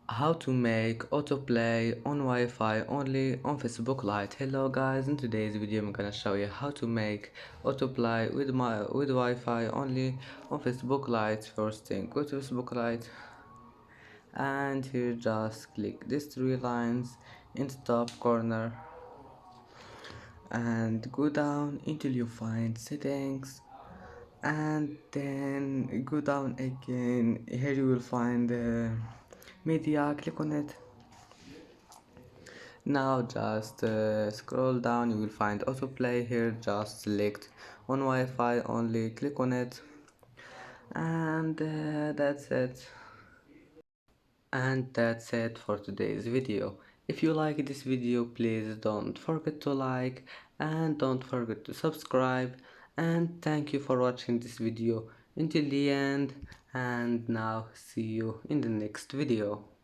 How to make autoplay on Wi-Fi only on Facebook Lite. Hello guys, in today's video I'm gonna show you how to make autoplay with Wi-Fi only on Facebook Lite. First thing, go to Facebook Lite and here just click these three lines in the top corner and go down until you find settings, and then go down again. Here you will find media, click on it. Now just scroll down, you will find autoplay. Here just select on Wi-Fi only, click on it, and that's it for today's video. If you like this video, please don't forget to like and don't forget to subscribe, and thank you for watching this video until the end, and now see you in the next video.